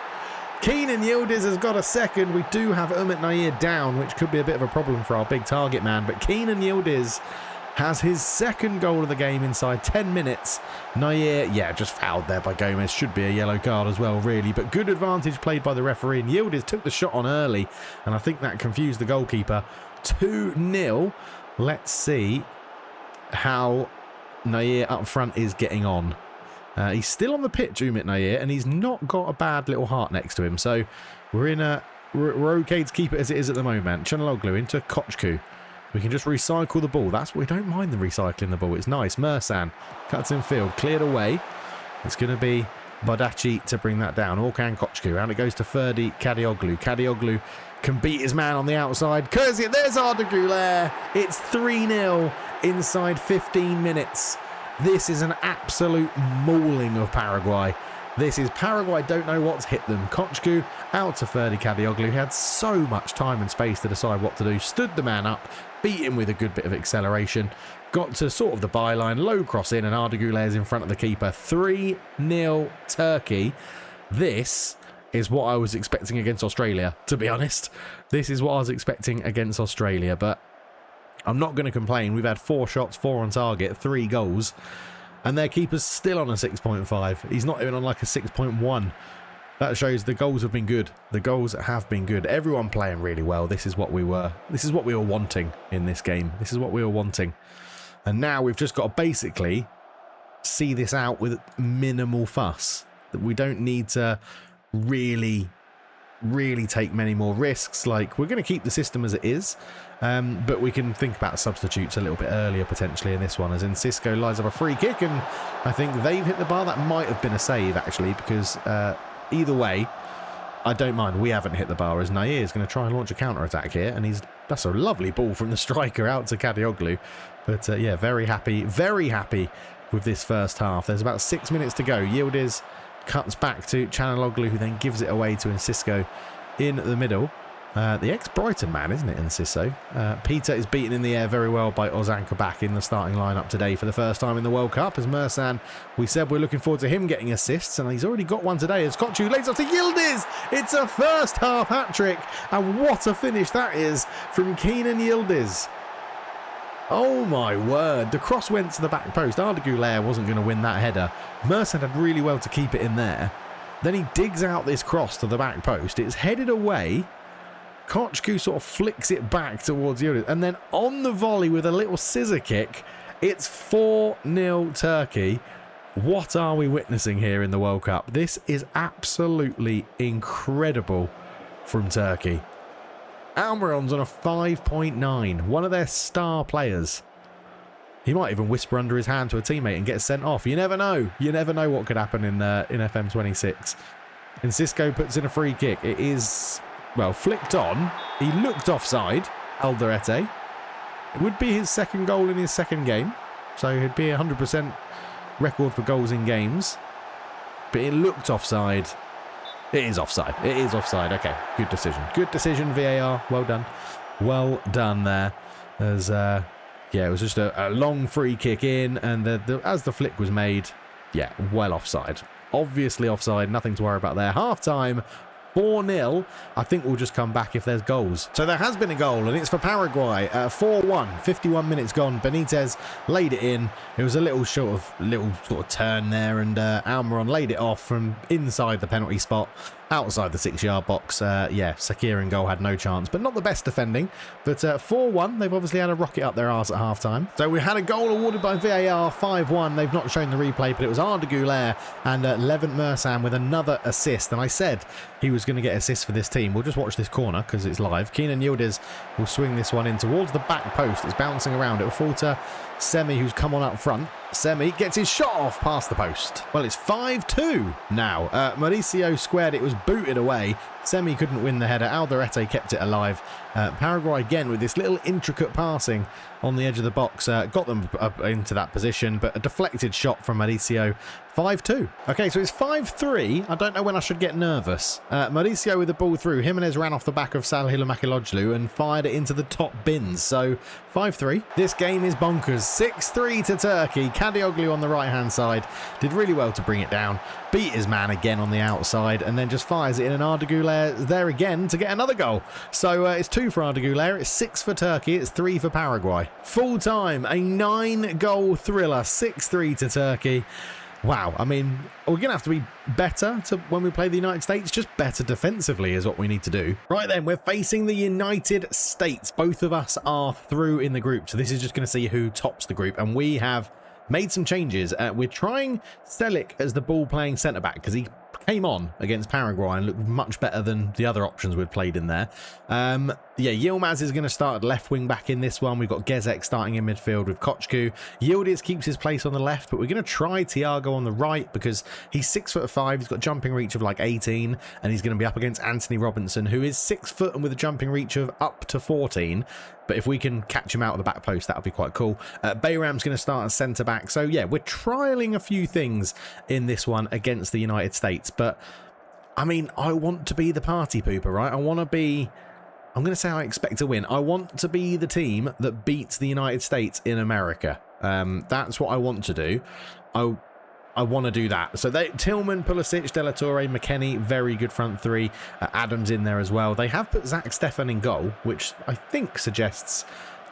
Keenan Yildiz has got a second. We do have Umit Nair down, which could be a bit of a problem for our big target man. But Keenan Yildiz has his second goal of the game inside 10 minutes. Nair, yeah, just fouled there by Gomez. Should be a yellow card as well, really. But good advantage played by the referee. And Yildiz took the shot on early, and I think that confused the goalkeeper. 2-0. Let's see how Nair up front is getting on. He's still on the pitch, Umit Nair, and he's not got a bad little heart next to him. So we're okay to keep it as it is at the moment. Chanaloglu into Kochku. We can just recycle the ball. We don't mind the recycling the ball. It's nice. Mersan cuts in field, cleared away. It's going to be Badachi to bring that down. Orkan Kochku. And it goes to Ferdi Kadioglu. Kadioglu can beat his man on the outside. Kurzi, there's Arda Güler. It's 3-0 inside 15 minutes. This is an absolute mauling of Paraguay. This is Paraguay don't know what's hit them. Kochku out to Ferdi Kadioglu. He had so much time and space to decide what to do. Stood the man up, beat him with a good bit of acceleration. Got to sort of the byline, low cross in, and Arda Güler is in front of the keeper. 3-0 Turkey. This is what I was expecting against Australia, to be honest. This is what I was expecting against Australia, but I'm not going to complain. We've had 4 shots, 4 on target, 3 goals, and their keeper's still on a 6.5. He's not even on like a 6.1. That shows the goals have been good. The goals have been good. Everyone playing really well. This is what we were wanting in this game. This is what we were wanting. And now we've just got to basically see this out with minimal fuss. That we don't need to really take many more risks. Like, we're going to keep the system as it is, but we can think about substitutes a little bit earlier potentially in this one, as in Cisco lines up a free kick, and I think they've hit the bar. That might have been a save actually, because either way I don't mind. We haven't hit the bar, as Nair is going to try and launch a counter attack here, and that's a lovely ball from the striker out to Kadioglu. But yeah, very happy with this first half. There's about 6 minutes to go. Yildiz cuts back to Chanaloglu, who then gives it away to Enciso in the middle. The ex-Brighton man, isn't it, Enciso? Peter is beaten in the air very well by Ozan Kabak in the starting lineup today for the first time in the World Cup. As Mersan, we said we're looking forward to him getting assists, and he's already got one today as Kochku lays off to Yildiz. It's a first half hat-trick, and what a finish that is from Keenan Yildiz. Oh my word, the cross went to the back post. Arda Güler wasn't going to win that header. Mersan had really well to keep it in there. Then he digs out this cross to the back post. It's headed away. Kochku sort of flicks it back towards Yildiz. And then on the volley with a little scissor kick, it's 4-0 Turkey. What are we witnessing here in the World Cup? This is absolutely incredible from Turkey. Almiron's on a 5.9, one of their star players. He might even whisper under his hand to a teammate and get sent off. You never know. You never know what could happen in FM26. And Cisco puts in a free kick. It is, well, flicked on. He looked offside, Alderete. It would be his second goal in his second game. So it'd be a 100% record for goals in games. But it looked offside. It is offside. It is offside. Okay, good decision. Good decision, VAR. Well done. Well done there. As yeah, it was just a long free kick in, and as the flick was made, yeah, well offside. Obviously offside. Nothing to worry about there. Half time. 4-0. I think we'll just come back if there's goals. So there has been a goal, and it's for Paraguay. 4-1. 51 minutes gone. Benitez laid it in. It was a little sort of turn there, and Almiron laid it off from inside the penalty spot. outside the 6-yard box. Yeah, Sakir in goal had no chance, but not the best defending. But 4-1, they've obviously had a rocket up their arse at half-time. So we had a goal awarded by VAR, 5-1. They've not shown the replay, but it was Arda Güler and Levent Mersam with another assist. And I said he was going to get assists for this team. We'll just watch this corner because it's live. Kenan Yildiz will swing this one in towards the back post. It's bouncing around. It will fall to Semi, who's come on up front. Semi gets his shot off past the post. Well, it's 5-2 now. Mauricio squared it, was booted away. Semi couldn't win the header. Alderete kept it alive. Paraguay again with this little intricate passing on the edge of the box. Got them up into that position, but a deflected shot from Mauricio. 5-2. Okay, so it's 5-3. I don't know when I should get nervous. Mauricio with the ball through. Jimenez ran off the back of Salihila Makiloglu and fired it into the top bins. So 5-3. This game is bonkers. 6-3 to Turkey. Kadioglu on the right-hand side. Did really well to bring it down. Beat his man again on the outside and then just fires it in. And Arda Güler there again to get another goal. So it's 2 for Arda Güler. It's 6 for Turkey. It's 3 for Paraguay. Full time, a 9-goal thriller. 6-3 to Turkey. Wow, I mean, we're going to have to be better when we play the United States. Just better defensively is what we need to do. Right then, we're facing the United States. Both of us are through in the group. So this is just going to see who tops the group. And we have made some changes. We're trying Selic as the ball-playing centre-back because he came on against Paraguay and looked much better than the other options we'd played in there. Yeah, Yilmaz is going to start left wing back in this one. We've got Gezek starting in midfield with Kochku. Yildiz keeps his place on the left, but we're going to try Thiago on the right because he's 6'5". He's got jumping reach of like 18, and he's going to be up against Anthony Robinson, who is 6 foot and with a jumping reach of up to 14. But if we can catch him out of the back post, that would be quite cool. Bayram's going to start as centre-back. So, yeah, we're trialling a few things in this one against the United States. But, I mean, I want to be the party pooper, right? I want to be... I'm going to say I expect to win. I want to be the team that beats the United States in America. That's what I want to do. I want to do that. So Tillman, Pulisic, De La Torre, McKennie, very good front three. Adams in there as well. They have put Zach Stefan in goal, which I think suggests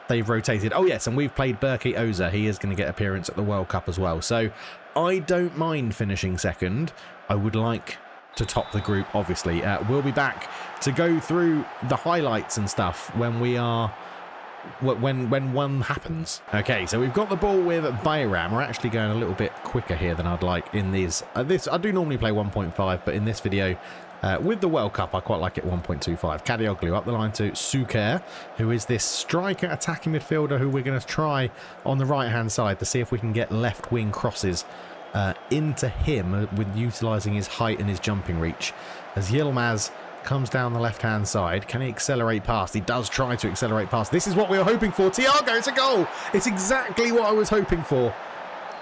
they've rotated. Oh, yes, and we've played Berkey Oza. He is going to get appearance at the World Cup as well. So I don't mind finishing second. I would like to top the group, obviously. We'll be back to go through the highlights and stuff when we are... when one happens. Okay, so we've got the ball with Bayram. We're actually going a little bit quicker here than I'd like in these. I do normally play 1.5, but in this video, with the World Cup, I quite like it 1.25. Kadioglu up the line to Suker, who is this striker attacking midfielder who we're going to try on the right-hand side to see if we can get left-wing crosses into him with utilising his height and his jumping reach. As Yilmaz comes down the left-hand side. Can he accelerate past? He does try to accelerate past. This is what we were hoping for. Thiago, it's a goal. It's exactly what I was hoping for.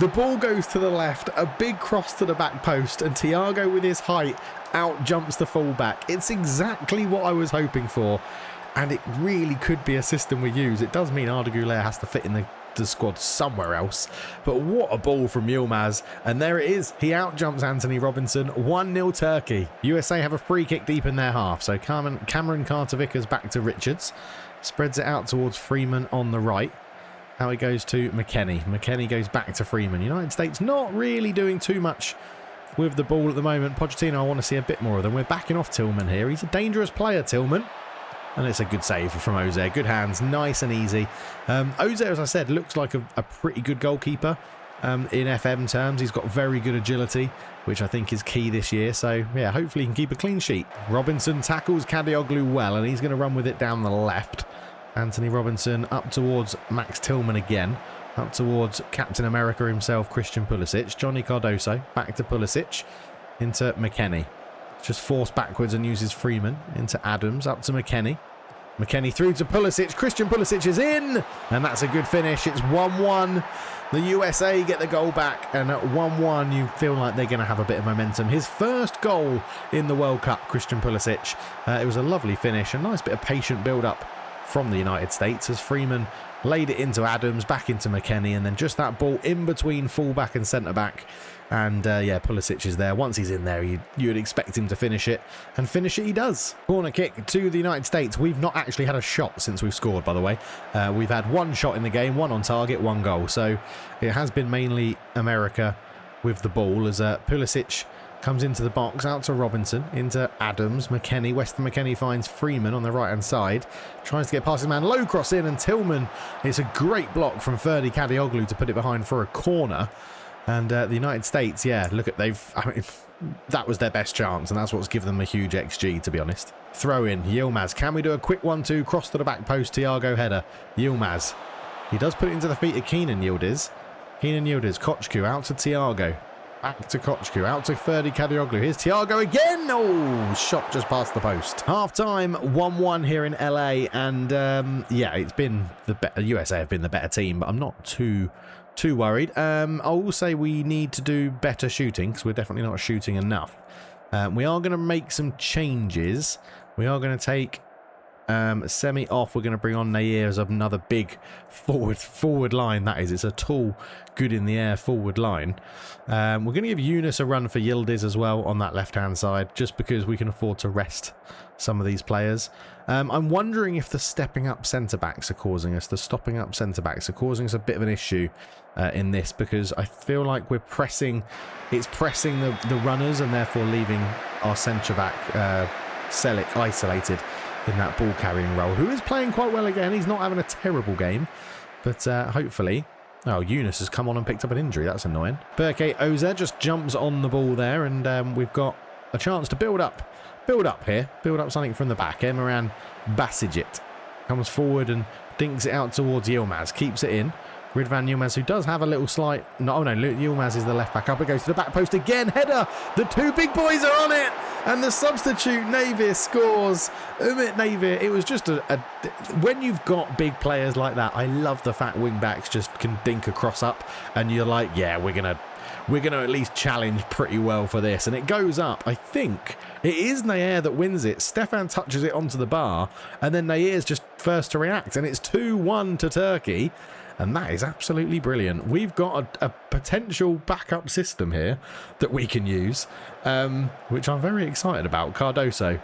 The ball goes to the left, a big cross to the back post, and Thiago with his height out jumps the fullback. It's exactly what I was hoping for, and it really could be a system we use. It does mean Arda Güler has to fit in the squad somewhere else, but what a ball from Yilmaz, and there it is. He out jumps Anthony Robinson. 1-0 Turkey. USA have a free kick deep in their half, so Cameron Carter-Vickers back to Richards, spreads it out towards Freeman on the right. Now he goes to McKennie. McKennie goes back to Freeman. United States not really doing too much with the ball at the moment. Pochettino, I want to see a bit more of them. We're backing off Tillman here. He's a dangerous player, Tillman. And it's a good save from Ozer. Good hands, nice and easy. Ozer, as I said, looks like a pretty good goalkeeper in FM terms. He's got very good agility, which I think is key this year. So, yeah, hopefully he can keep a clean sheet. Robinson tackles Kadioglu well, and he's going to run with it down the left. Anthony Robinson up towards Max Tillman again. Up towards Captain America himself, Christian Pulisic. Johnny Cardoso back to Pulisic into McKennie. Just forced backwards and uses Freeman into Adams, up to McKennie. McKennie through to Pulisic. Christian Pulisic is in, and that's a good finish. It's 1-1. The USA get the goal back, and at 1-1, you feel like they're going to have a bit of momentum. His first goal in the World Cup, Christian Pulisic. It was a lovely finish, a nice bit of patient build-up from the United States as Freeman laid it into Adams, back into McKennie, and then just that ball in between full-back and centre-back. And, yeah, Pulisic is there. Once he's in there, you'd expect him to finish it. And finish it he does. Corner kick to the United States. We've not actually had a shot since we've scored, by the way. We've had one shot in the game, one on target, one goal. So it has been mainly America with the ball as Pulisic Comes into the box, out to Robinson, into Adams, McKennie. Weston McKennie finds Freeman on the right-hand side. Tries to get past his man. Low cross in, and Tillman. It's a great block from Ferdi Kadioglu to put it behind for a corner. And the United States, yeah, look at that was their best chance, and that's what's given them a huge XG, to be honest. Throw in, Yilmaz. Can we do a quick 1-2, cross to the back post, Thiago header. Yilmaz. He does put it into the feet of Keenan Yildiz. Kochku out to Thiago. Back to Kochku, out to Ferdi Kadioglu. Here's Thiago again. Oh, shot just past the post. Half time, 1-1 here in LA, and yeah, it's been USA have been the better team, but I'm not too worried. I will say we need to do better shooting because we're definitely not shooting enough. We are going to make some changes. We are going to take Semi off. We're going to bring on Nair as another big forward line. That is, it's a tall, good in the air forward line. We're going to give Yunus a run for Yildiz as well on that left hand side, just because we can afford to rest some of these players. I'm wondering if the stepping up centre backs are causing us, the stopping up centre backs are causing us a bit of an issue in this, because I feel like we're pressing, it's pressing the runners and therefore leaving our centre back Selic isolated in that ball carrying role, who is playing quite well again. He's not having a terrible game, but hopefully... Oh, Yunus has come on and picked up an injury. That's annoying. Berke Ozer just jumps on the ball there, and we've got a chance to build up here. Build up something from the back. Emran Basijit comes forward and dinks it out towards Yilmaz. Keeps it in. Ridvan Yilmaz, who does have a little slight... No, Yilmaz is the left back. Up it goes to the back post again. Header. The two big boys are on it. And the substitute, Navir, scores. Umit Navir, it was just when you've got big players like that, I love the fact wing-backs just can dink a cross up. And you're like, yeah, we're going to at least challenge pretty well for this. And it goes up. I think it is Nair that wins it. Stefan touches it onto the bar. And then Nair's just first to react. And it's 2-1 to Turkey. And that is absolutely brilliant. We've got a potential backup system here that we can use, which I'm very excited about. Cardoso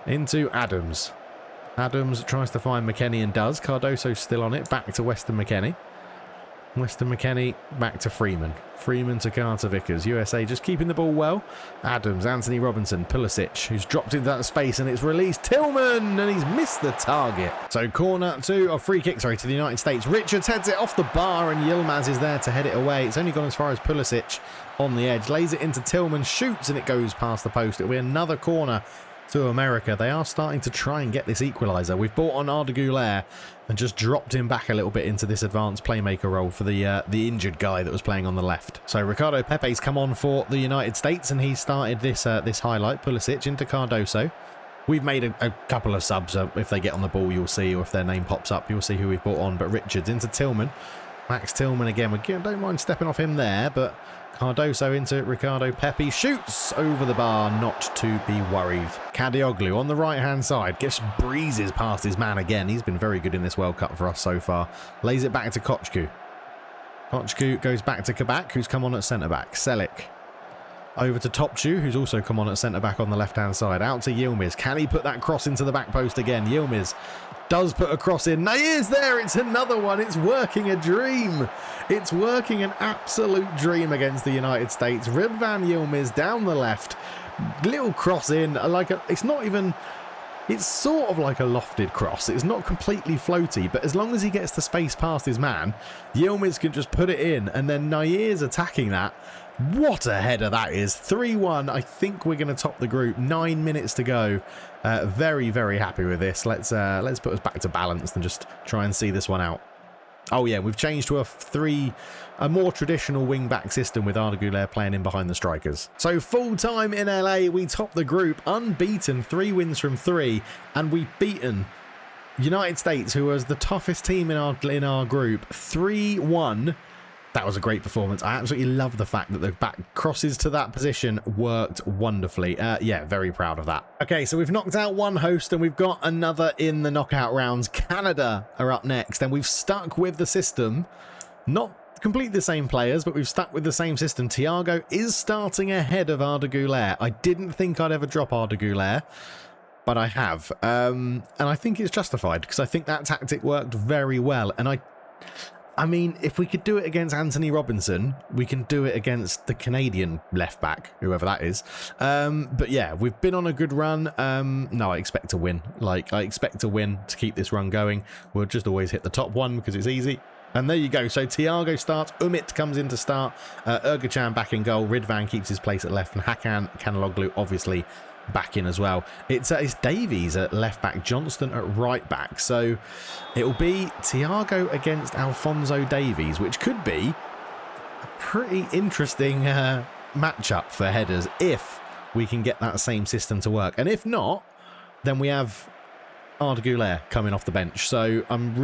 into Adams. Adams tries to find McKennie and does. Cardoso's still on it. Back to Weston McKennie. Weston McKennie back to Freeman. Freeman to Carter Vickers. USA just keeping the ball well. Adams, Anthony Robinson, Pulisic, who's dropped into that space and it's released. Tillman, and he's missed the target. So corner free kick, to the United States. Richards heads it off the bar and Yilmaz is there to head it away. It's only gone as far as Pulisic on the edge. Lays it into Tillman, shoots, and it goes past the post. It'll be another corner to America. They are starting to try and get this equaliser. We've brought on Arda Güler and just dropped him back a little bit into this advanced playmaker role for the injured guy that was playing on the left. So Ricardo Pepe's come on for the United States and he started this this highlight. Pulisic into Cardoso. We've made a couple of subs. If they get on the ball, you'll see, or if their name pops up, you'll see who we've brought on. But Richards into Tillman. Max Tillman again. We don't mind stepping off him there, but Cardoso into Ricardo Pepe. Shoots over the bar, not to be worried. Kadioglu on the right-hand side. Just breezes past his man again. He's been very good in this World Cup for us so far. Lays it back to Kochku. Kochku goes back to Kabak, who's come on at centre-back. Selic. Over to Topchu, who's also come on at centre-back on the left-hand side. Out to Yilmaz. Can he put that cross into the back post again? Yilmaz does put a cross in. Nair's there. It's another one. It's working a dream. It's working an absolute dream against the United States. Ridvan Yilmaz down the left. Little cross in. It's sort of like a lofted cross. It's not completely floaty, but as long as he gets the space past his man, Yilmaz can just put it in, and then Nair's attacking that. What a header that is. 3-1. I think we're going to top the group. 9 minutes to go. Very, very happy with this. Let's put us back to balance and just try and see this one out. Oh yeah, we've changed to a more traditional wing-back system with Arda Güler playing in behind the strikers. So full time in LA, we top the group, unbeaten, 3 wins from 3, and we've beaten United States, who was the toughest team in our group, 3-1. That was a great performance. I absolutely love the fact that the back crosses to that position worked wonderfully. Yeah, very proud of that. Okay, so we've knocked out one host and we've got another in the knockout rounds. Canada are up next, and we've stuck with the system. Not completely the same players, but we've stuck with the same system. Thiago is starting ahead of Arda Güler. I didn't think I'd ever drop Arda Güler, but I have. And I think it's justified because I think that tactic worked very well. And I mean, if we could do it against Anthony Robinson, we can do it against the Canadian left back, whoever that is. But yeah, we've been on a good run. No, I expect to win. Like, I expect to win to keep this run going. We'll just always hit the top one because it's easy. And there you go. So Thiago starts. Umit comes in to start. Ergachan back in goal. Ridvan keeps his place at left. And Hakan Çalhanoğlu obviously back in as well. It's Davies at left back, Johnston at right back. So it'll be Thiago against Alphonso Davies, which could be a pretty interesting matchup for headers if we can get that same system to work. And if not, then we have Arda Güler coming off the bench. So I'm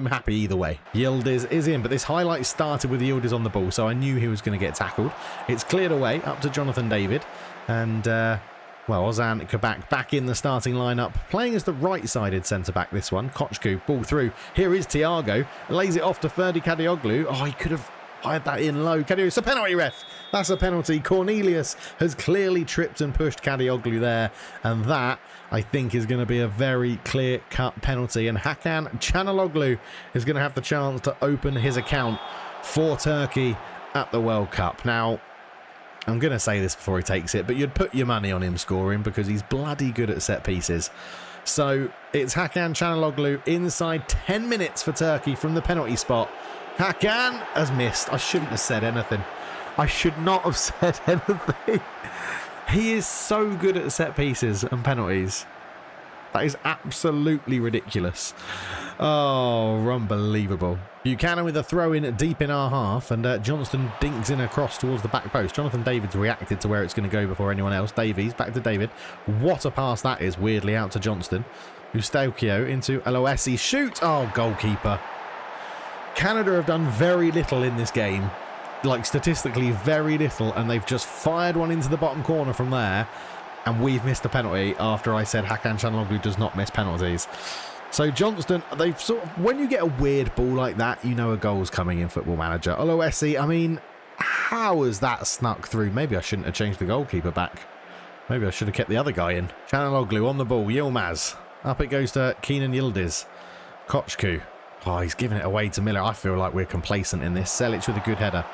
happy either way. Yildiz is in, but this highlight started with Yildiz on the ball, so I knew he was going to get tackled. It's cleared away up to Jonathan David, and well, Ozan Kabak back in the starting lineup, playing as the right-sided centre-back this one. Kochku, ball through. Here is Thiago, lays it off to Ferdi Kadioglu. Oh, he could have fired that in low. It's a penalty, ref. That's a penalty. Cornelius has clearly tripped and pushed Kadioglu there, and that, I think, is going to be a very clear-cut penalty. And Hakan Çalhanoğlu is going to have the chance to open his account for Turkey at the World Cup. Now, I'm going to say this before he takes it, but you'd put your money on him scoring because he's bloody good at set pieces. So it's Hakan Çalhanoğlu inside 10 minutes for Turkey from the penalty spot. Hakan has missed. I shouldn't have said anything. I should not have said anything. He is so good at set pieces and penalties. That is absolutely ridiculous. Oh, unbelievable. Buchanan with a throw in deep in our half, and Johnston dinks in across towards the back post. Jonathan David's reacted to where it's going to go before anyone else. Davies back to David. What a pass that is, weirdly, out to Johnston. Eustachio into Aloisi. Shoot! Oh, goalkeeper. Canada have done very little in this game. Like, statistically, very little, and they've just fired one into the bottom corner from there, and we've missed a penalty after I said Hakan Çalhanoğlu does not miss penalties. So Johnston, they've sort of, when you get a weird ball like that, you know a goal's coming in Football Manager. Aloisi, I mean, how has that snuck through? Maybe I shouldn't have changed the goalkeeper back. Maybe I should have kept the other guy in. Çalhanoğlu on the ball, Yilmaz. Up it goes to Kenan Yildiz. Kochku. Oh, he's giving it away to Miller. I feel like we're complacent in this. Selic with a good header.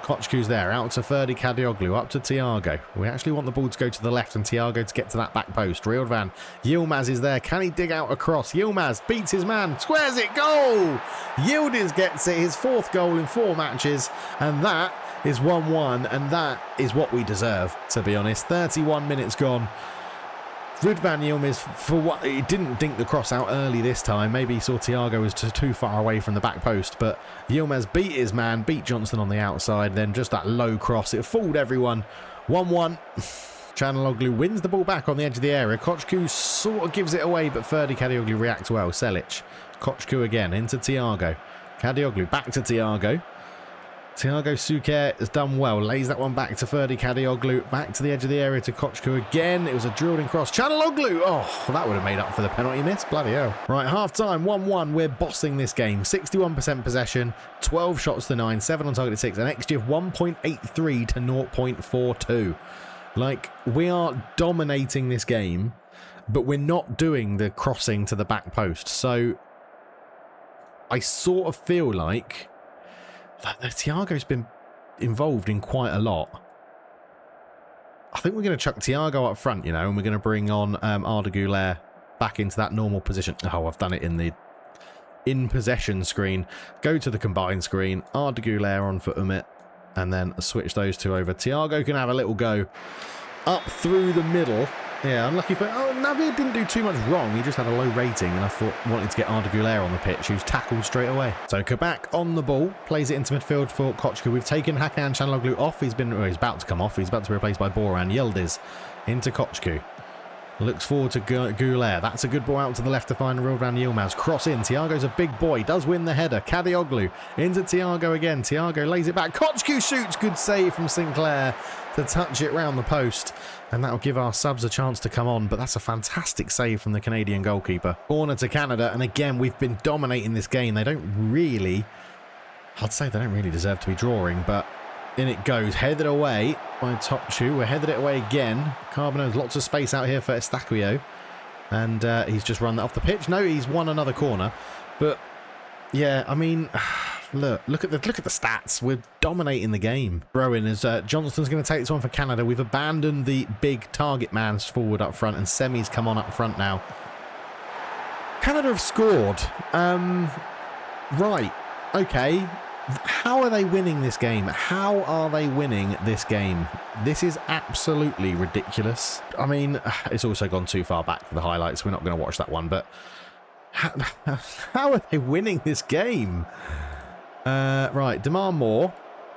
Kochku's there, out to Ferdi Kadioglu, up to Thiago. We actually want the ball to go to the left and Thiago to get to that back post. Ridvan, Yilmaz is there. Can he dig out across? Yilmaz beats his man, squares it, goal! Yildiz gets it, his 4th goal in 4 matches, and that is 1-1, and that is what we deserve, to be honest. 31 minutes gone. Ridvan Yilmaz, for what, he didn't dink the cross out early this time. Maybe he saw Thiago was too far away from the back post, but Yilmaz beat his man, beat Johnston on the outside, then just that low cross. It fooled everyone. 1-1. Çalhanoğlu wins the ball back on the edge of the area. Kochku sort of gives it away, but Ferdi Kadioglu reacts well. Selic. Kochku again into Thiago. Kadioglu back to Thiago. Thiago Suker has done well, lays that one back to Ferdi Kadioglu, back to the edge of the area to Kochku again. It was a drilled in cross. Çalhanoğlu! Oh, that would have made up for the penalty miss. Bloody hell. Right, half time, 1-1. We're bossing this game. 61% possession, 12 shots to 9, 7 on target to 6, an XG of 1.83 to 0.42. Like, we are dominating this game, but we're not doing the crossing to the back post. So, I sort of feel like that Thiago's been involved in quite a lot. I think we're going to chuck Thiago up front, you know, and we're going to bring on Arda Güler back into that normal position. Oh, I've done it in the in possession screen. Go to the combined screen. Arda Güler on for Umit, and then switch those two over. Thiago can have a little go up through the middle. Yeah, unlucky for... Oh, Navid didn't do too much wrong. He just had a low rating, and I thought wanted to get Arda Güler on the pitch, who's tackled straight away. So Kabak on the ball, plays it into midfield for Kochku. We've taken Hakan Çalhanoğlu off. He's about to come off. He's about to be replaced by Boran. Yildiz into Kochku. Looks forward to Güler. That's a good ball out to the left to find Ridvan Yilmaz. Cross in. Thiago's a big boy. Does win the header. Kadioglu into Thiago again. Thiago lays it back. Kochku shoots. Good save from Sinclair to touch it round the post. And that'll give our subs a chance to come on. But that's a fantastic save from the Canadian goalkeeper. Corner to Canada. And again, we've been dominating this game. They don't really... I'd say they don't really deserve to be drawing, but... In it goes, headed away by Topchu. We're headed it away again. Carbonell's lots of space out here for Eustachio. And he's just run that off the pitch. No, he's won another corner. But Yeah, I mean, look at the stats. We're dominating the game. Throw-in as Johnston's going to take this one for Canada. We've abandoned the big target man's forward up front, and Semi's come on up front now. Canada have scored. Right. Okay. How are they winning this game? How are they winning this game? This is absolutely ridiculous. I mean, it's also gone too far back for the highlights. We're not going to watch that one, but how are they winning this game? Right, demand more.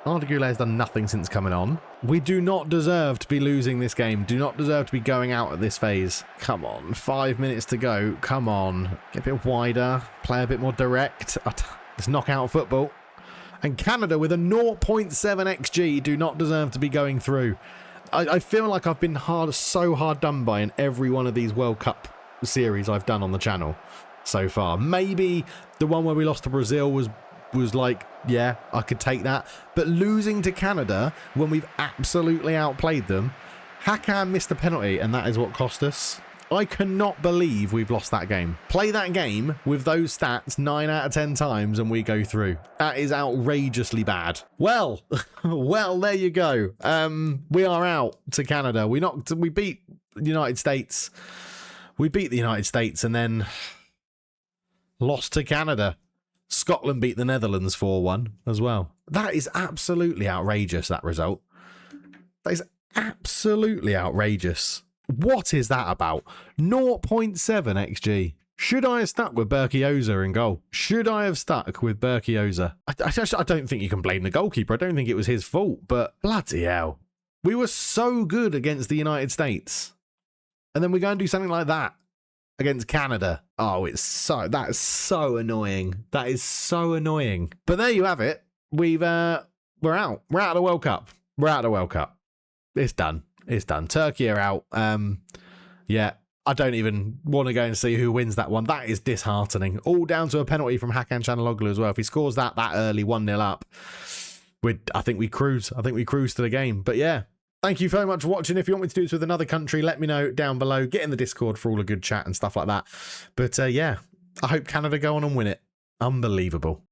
Ardagula has done nothing since coming on. We do not deserve to be losing this game. Do not deserve to be going out at this phase. Come on, 5 minutes to go. Come on. Get a bit wider. Play a bit more direct. It's knockout football. And Canada with a 0.7 XG do not deserve to be going through. I feel like I've been so hard done by in every one of these World Cup series I've done on the channel so far. Maybe the one where we lost to Brazil was like, yeah, I could take that. But losing to Canada when we've absolutely outplayed them, Hakan missed a penalty and that is what cost us. I cannot believe we've lost that game. Play that game with those stats 9 out of 10 times and we go through. That is outrageously bad. Well, well, there you go. We are out to Canada. We beat the United States. We beat the United States and then lost to Canada. Scotland beat the Netherlands 4-1 as well. That is absolutely outrageous, that result. That is absolutely outrageous. What is that about? 0.7 XG. Should I have stuck with Berkioza in goal? Should I have stuck with Berkioza? I don't think you can blame the goalkeeper. I don't think it was his fault, but bloody hell. We were so good against the United States. And then we go and do something like that against Canada. Oh, that is so annoying. That is so annoying. But there you have it. We're out. We're out of the World Cup. We're out of the World Cup. It's done. It's done. Turkey are out. Yeah, I don't even want to go and see who wins that one. That is disheartening. All down to a penalty from Hakan Çalhanoğlu as well. If he scores that early, 1-0 up, I think we cruise. I think we cruise to the game. But yeah, thank you very much for watching. If you want me to do this with another country, let me know down below. Get in the Discord for all the good chat and stuff like that. But yeah, I hope Canada go on and win it. Unbelievable.